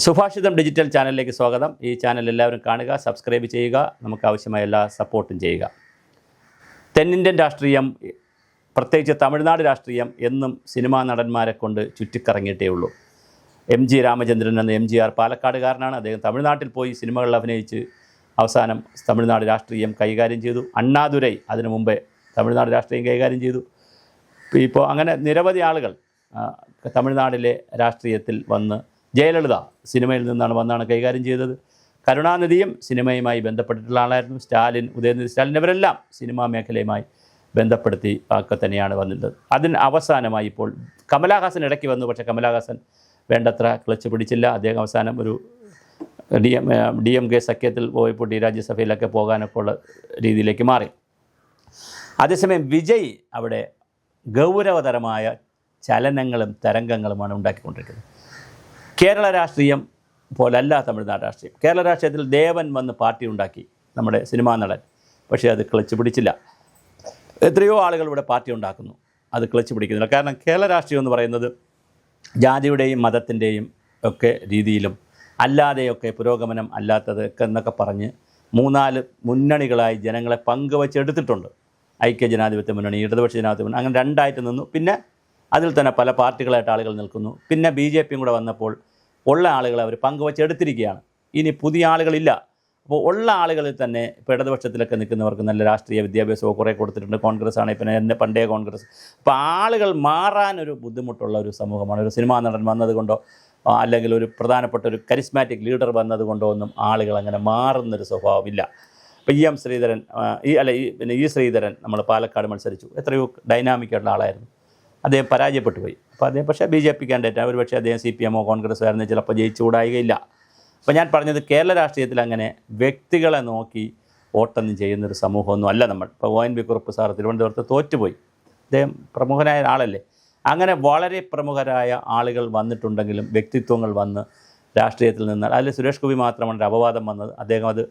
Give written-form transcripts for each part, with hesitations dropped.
സുഭാഷിതം digital ചാനലിലേക്ക് സ്വാഗതം. ഈ ചാനൽ എല്ലാവരും കാണുക, സബ്സ്ക്രൈബ് ചെയ്യുക, നമുക്ക് ആവശ്യമായ എല്ലാ സപ്പോർട്ടും ചെയ്യുക. തെന്നിന്ത്യൻ രാഷ്ട്രീയം, പ്രത്യേകിച്ച് തമിഴ്നാട് രാഷ്ട്രീയം എന്നും സിനിമാ നടന്മാരെ കൊണ്ട് ചുറ്റിക്കറങ്ങിയിട്ടേ ഉള്ളൂ. MG രാമചന്ദ്രൻ എന്ന MGR പാലക്കാടുകാരനാണ്. അദ്ദേഹം തമിഴ്നാട്ടിൽ പോയി സിനിമകളിൽ അഭിനയിച്ച് അവസാനം തമിഴ്നാട് രാഷ്ട്രീയം കൈകാര്യം ചെയ്തു. അണ്ണാദുരൈ അതിനു മുമ്പേ തമിഴ്നാട് രാഷ്ട്രീയം കൈകാര്യം ചെയ്തു. ഇപ്പോൾ അങ്ങനെ നിരവധി ആളുകൾ തമിഴ്നാട്ടിലെ രാഷ്ട്രീയത്തിൽ വന്ന്, ജയലളിത സിനിമയിൽ വന്നാണ് കൈകാര്യം ചെയ്തത്. കരുണാനിധിയും സിനിമയുമായി ബന്ധപ്പെട്ടിട്ടുള്ള ആളായിരുന്നു. സ്റ്റാലിൻ, ഉദയനിധി സ്റ്റാലിൻ, ഇവരെല്ലാം സിനിമാ മേഖലയുമായി ബന്ധപ്പെടുത്തി ഒക്കെ തന്നെയാണ് വന്നിട്ടുള്ളത്. അതിന് അവസാനമായി ഇപ്പോൾ കമലഹാസൻ ഇടയ്ക്ക് വന്നു. പക്ഷേ കമലഹാസൻ വേണ്ടത്ര ക്ലച്ച് പിടിച്ചില്ല. അദ്ദേഹം അവസാനം ഒരു DMK സഖ്യത്തിൽ പോയപ്പോൾ രാജ്യസഭയിലൊക്കെ പോകാനൊക്കെ ഉള്ള രീതിയിലേക്ക് മാറി. അതേസമയം വിജയ് അവിടെ ഗൗരവതരമായ ചലനങ്ങളും തരംഗങ്ങളുമാണ് ഉണ്ടാക്കിക്കൊണ്ടിരിക്കുന്നത്. കേരള രാഷ്ട്രീയം പോലല്ല തമിഴ്നാട് രാഷ്ട്രീയം. കേരള രാഷ്ട്രീയത്തിൽ ദേവൻ വന്ന് പാർട്ടി ഉണ്ടാക്കി, നമ്മുടെ സിനിമാ നടൻ. പക്ഷേ അത് ക്ലച്ച് പിടിച്ചില്ല. എത്രയോ ആളുകൾ ഇവിടെ പാർട്ടി ഉണ്ടാക്കുന്നു, അത് ക്ലച്ച് പിടിക്കുന്നില്ല. കാരണം കേരള രാഷ്ട്രീയം എന്ന് പറയുന്നത് ജാതിയുടെയും മതത്തിൻ്റെയും ഒക്കെ രീതിയിലും അല്ലാതെയൊക്കെ പുരോഗമനം അല്ലാത്തത് എന്നൊക്കെ പറഞ്ഞ് 3-4 മുന്നണികളായി ജനങ്ങളെ പങ്കുവച്ചെടുത്തിട്ടുണ്ട്. ഐക്യ ജനാധിപത്യ മുന്നണി, ഇടതുപക്ഷ ജനാധിപത്യ മുന്നണി, അങ്ങനെ രണ്ടായിട്ട് നിന്നു. പിന്നെ അതിൽ തന്നെ പല പാർട്ടികളായിട്ട് ആളുകൾ നിൽക്കുന്നു. പിന്നെ BJP കൂടെ വന്നപ്പോൾ ഉള്ള ആളുകളെ അവർ പങ്കുവച്ചെടുത്തിരിക്കുകയാണ്. ഇനി പുതിയ ആളുകളില്ല. അപ്പോൾ ഉള്ള ആളുകളിൽ തന്നെ ഇപ്പോൾ ഇടതുപക്ഷത്തിലൊക്കെ നിൽക്കുന്നവർക്ക് നല്ല രാഷ്ട്രീയ വിദ്യാഭ്യാസമോ കുറേ കൊടുത്തിട്ടുണ്ട്. കോൺഗ്രസ് ആണ് പിന്നെ എന്നെ പണ്ടേ കോൺഗ്രസ്. അപ്പോൾ ആളുകൾ മാറാനൊരു ബുദ്ധിമുട്ടുള്ള ഒരു സമൂഹമാണ്. ഒരു സിനിമാ നടൻ വന്നതുകൊണ്ടോ അല്ലെങ്കിൽ ഒരു പ്രധാനപ്പെട്ട ഒരു കരിസ്മാറ്റിക് ലീഡർ വന്നതുകൊണ്ടോ ഒന്നും ആളുകൾ അങ്ങനെ മാറുന്നൊരു സ്വഭാവമില്ല. ഇപ്പോൾ ഈ ശ്രീധരൻ നമ്മൾ പാലക്കാട് മത്സരിച്ചു. എത്രയോ ഡൈനാമിക്കായിട്ടുള്ള ആളായിരുന്നു. അദ്ദേഹം പരാജയപ്പെട്ടു പോയി. അപ്പോൾ അദ്ദേഹം പക്ഷേ BJP കാൻഡിഡേറ്റ്, ഒരു പക്ഷേ അദ്ദേഹം CPM ഓ കോൺഗ്രസ് ആയിരുന്നു, ചിലപ്പോൾ ജയിച്ചുകൂടായികയില്ല. അപ്പോൾ ഞാൻ പറഞ്ഞത് കേരള രാഷ്ട്രീയത്തിൽ അങ്ങനെ വ്യക്തികളെ നോക്കി വോട്ടൊന്നും ചെയ്യുന്നൊരു സമൂഹമൊന്നും അല്ല നമ്മൾ. ഇപ്പോൾ ONV കുറുപ്പ് സാർ തിരുവനന്തപുരത്ത് തോറ്റുപോയി. അദ്ദേഹം പ്രമുഖനായ ആളല്ലേ. അങ്ങനെ വളരെ പ്രമുഖരായ ആളുകൾ വന്നിട്ടുണ്ടെങ്കിലും വ്യക്തിത്വങ്ങൾ വന്ന് രാഷ്ട്രീയത്തിൽ നിന്നാൽ അതിൽ സുരേഷ് ഗോപി മാത്രമാണ് ഒരു അപവാദം വന്നത്. അദ്ദേഹം അത്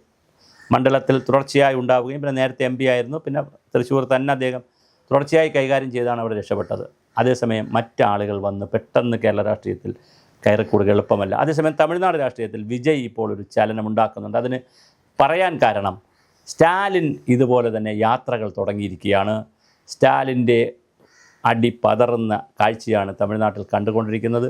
മണ്ഡലത്തിൽ തുടർച്ചയായി ഉണ്ടാവുകയും പിന്നെ നേരത്തെ MP ആയിരുന്നു. പിന്നെ തൃശ്ശൂർ തന്നെ അദ്ദേഹം തുടർച്ചയായി കൈകാര്യം ചെയ്താണ് അവിടെ രക്ഷപ്പെട്ടത്. അതേസമയം മറ്റാളുകൾ വന്ന് പെട്ടെന്ന് കേരള രാഷ്ട്രീയത്തിൽ കയറിക്കൂടുക എളുപ്പമല്ല. അതേസമയം തമിഴ്നാട് രാഷ്ട്രീയത്തിൽ വിജയ് ഇപ്പോൾ ഒരു ചലനം ഉണ്ടാക്കുന്നുണ്ട്. അതിന് പറയാൻ കാരണം സ്റ്റാലിൻ ഇതുപോലെ തന്നെ യാത്രകൾ തുടങ്ങിയിരിക്കുകയാണ്. സ്റ്റാലിൻ്റെ അടി പതറുന്ന കാഴ്ചയാണ് തമിഴ്നാട്ടിൽ കണ്ടുകൊണ്ടിരിക്കുന്നത്.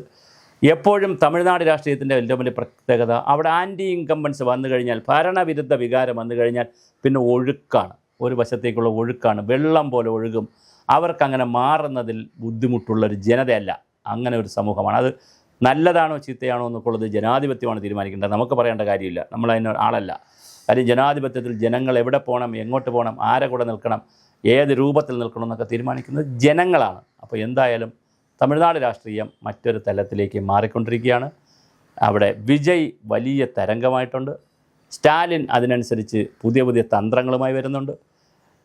എപ്പോഴും തമിഴ്നാട് രാഷ്ട്രീയത്തിൻ്റെ ഏറ്റവും വലിയ പ്രത്യേകത, അവിടെ ആൻറ്റി ഇൻകംബൻസ് വന്നു കഴിഞ്ഞാൽ, ഭരണവിരുദ്ധ വികാരം വന്നു കഴിഞ്ഞാൽ പിന്നെ ഒഴുക്കാണ്, ഒരു വശത്തേക്കുള്ള ഒഴുക്കാണ്, വെള്ളം പോലെ ഒഴുകും. അവർക്കങ്ങനെ മാറുന്നതിൽ ബുദ്ധിമുട്ടുള്ളൊരു ജനതയല്ല, അങ്ങനെ ഒരു സമൂഹമാണ്. അത് നല്ലതാണോ ചീത്തയാണോ എന്നൊക്കെയുള്ളത് ജനാധിപത്യമാണ് തീരുമാനിക്കേണ്ടത്. നമുക്ക് പറയേണ്ട കാര്യമില്ല, നമ്മളതിന് ആളല്ല. കാര്യം ജനാധിപത്യത്തിൽ ജനങ്ങൾ എവിടെ പോകണം, എങ്ങോട്ട് പോകണം, ആരെ കൂടെ നിൽക്കണം, ഏത് രൂപത്തിൽ നിൽക്കണം എന്നൊക്കെ തീരുമാനിക്കുന്നത് ജനങ്ങളാണ്. അപ്പോൾ എന്തായാലും തമിഴ്നാട് രാഷ്ട്രീയം മറ്റൊരു തലത്തിലേക്ക് മാറിക്കൊണ്ടിരിക്കുകയാണ്. അവിടെ വിജയ് വലിയ തരംഗമായിട്ടുണ്ട്. സ്റ്റാലിൻ അതിനനുസരിച്ച് പുതിയ പുതിയ തന്ത്രങ്ങളുമായി വരുന്നുണ്ട്.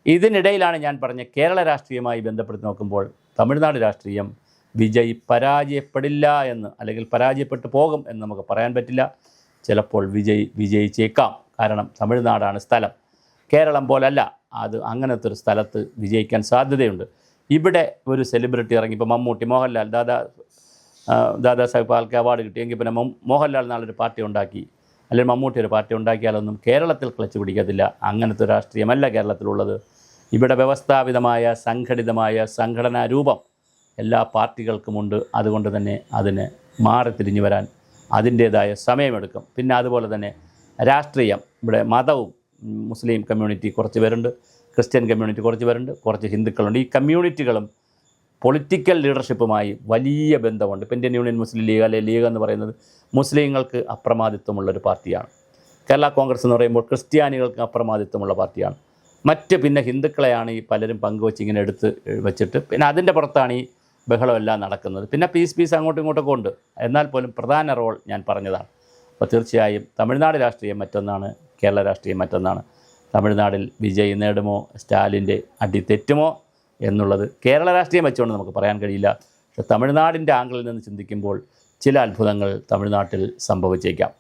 ഇതിനിടയിലാണ് ഞാൻ പറഞ്ഞ കേരള രാഷ്ട്രീയമായി ബന്ധപ്പെടുത്തി നോക്കുമ്പോൾ തമിഴ്നാട് രാഷ്ട്രീയം വിജയ് പരാജയപ്പെടില്ല എന്ന്, അല്ലെങ്കിൽ പരാജയപ്പെട്ടു പോകും എന്ന് നമുക്ക് പറയാൻ പറ്റില്ല. ചിലപ്പോൾ വിജയ് വിജയിച്ചേക്കാം. കാരണം തമിഴ്നാടാണ് സ്ഥലം, കേരളം പോലല്ല. അത് അങ്ങനത്തെ ഒരു സ്ഥലത്ത് വിജയിക്കാൻ സാധ്യതയുണ്ട്. ഇവിടെ ഒരു സെലിബ്രിറ്റി ഇറങ്ങി, ഇപ്പോൾ മമ്മൂട്ടി, മോഹൻലാൽ, ദാദാ സാഹിബ് ഫാൽക്കെ അവാർഡ് കിട്ടിയെങ്കിൽ പിന്നെ മോഹൻലാൽ നാളൊരു പാർട്ടി ഉണ്ടാക്കി, അല്ലെങ്കിൽ മമ്മൂട്ടി ഒരു പാർട്ടി ഉണ്ടാക്കിയാലൊന്നും കേരളത്തിൽ ക്ലച്ച് പിടിക്കത്തില്ല. അങ്ങനത്തെ രാഷ്ട്രീയമല്ല കേരളത്തിലുള്ളത്. ഇവിടെ വ്യവസ്ഥാപിതമായ സംഘടിതമായ സംഘടനാ രൂപം എല്ലാ പാർട്ടികൾക്കുമുണ്ട്. അതുകൊണ്ട് തന്നെ അതിന് മാറിത്തിരിഞ്ഞു വരാൻ അതിൻ്റേതായ സമയമെടുക്കും. പിന്നെ അതുപോലെ തന്നെ രാഷ്ട്രീയം, ഇവിടെ മതവും, മുസ്ലിം കമ്മ്യൂണിറ്റി കുറച്ച് പേരുണ്ട്, ക്രിസ്ത്യൻ കമ്മ്യൂണിറ്റി കുറച്ച് പേരുണ്ട്, കുറച്ച് ഹിന്ദുക്കളുണ്ട്. ഈ കമ്മ്യൂണിറ്റികളും പൊളിറ്റിക്കൽ ലീഡർഷിപ്പുമായി വലിയ ബന്ധമുണ്ട്. ഇപ്പോൾ ഇന്ത്യൻ യൂണിയൻ മുസ്ലിം ലീഗ്, അല്ലെങ്കിൽ ലീഗ് എന്ന് പറയുന്നത് മുസ്ലിങ്ങൾക്ക് അപ്രമാദിത്വമുള്ളൊരു പാർട്ടിയാണ്. കേരള കോൺഗ്രസ് എന്ന് പറയുമ്പോൾ ക്രിസ്ത്യാനികൾക്ക് അപ്രമാദിത്വമുള്ള പാർട്ടിയാണ്. പിന്നെ ഹിന്ദുക്കളെയാണ് ഈ പലരും പങ്കുവച്ച് ഇങ്ങനെ എടുത്ത് വെച്ചിട്ട് പിന്നെ അതിൻ്റെ പുറത്താണ് ഈ ബഹളമെല്ലാം നടക്കുന്നത്. പിന്നെ പീസ് അങ്ങോട്ടും ഇങ്ങോട്ടൊക്കെ ഉണ്ട്. എന്നാൽ പോലും പ്രധാന റോൾ ഞാൻ പറഞ്ഞതാണ്. അപ്പോൾ തീർച്ചയായും തമിഴ്നാട് രാഷ്ട്രീയം മറ്റൊന്നാണ്, കേരള രാഷ്ട്രീയം മറ്റൊന്നാണ്. തമിഴ്നാടിൽ വിജയ് നേടുമോ, സ്റ്റാലിൻ്റെ അടി തെറ്റുമോ എന്നുള്ളത് കേരള രാഷ്ട്രീയം വെച്ചുകൊണ്ട് നമുക്ക് പറയാൻ കഴിയില്ല. പക്ഷേ തമിഴ്നാടിൻ്റെ ആംഗിളിൽ നിന്ന് ചിന്തിക്കുമ്പോൾ ചില അത്ഭുതങ്ങൾ തമിഴ്നാട്ടിൽ സംഭവിച്ചേക്കാം.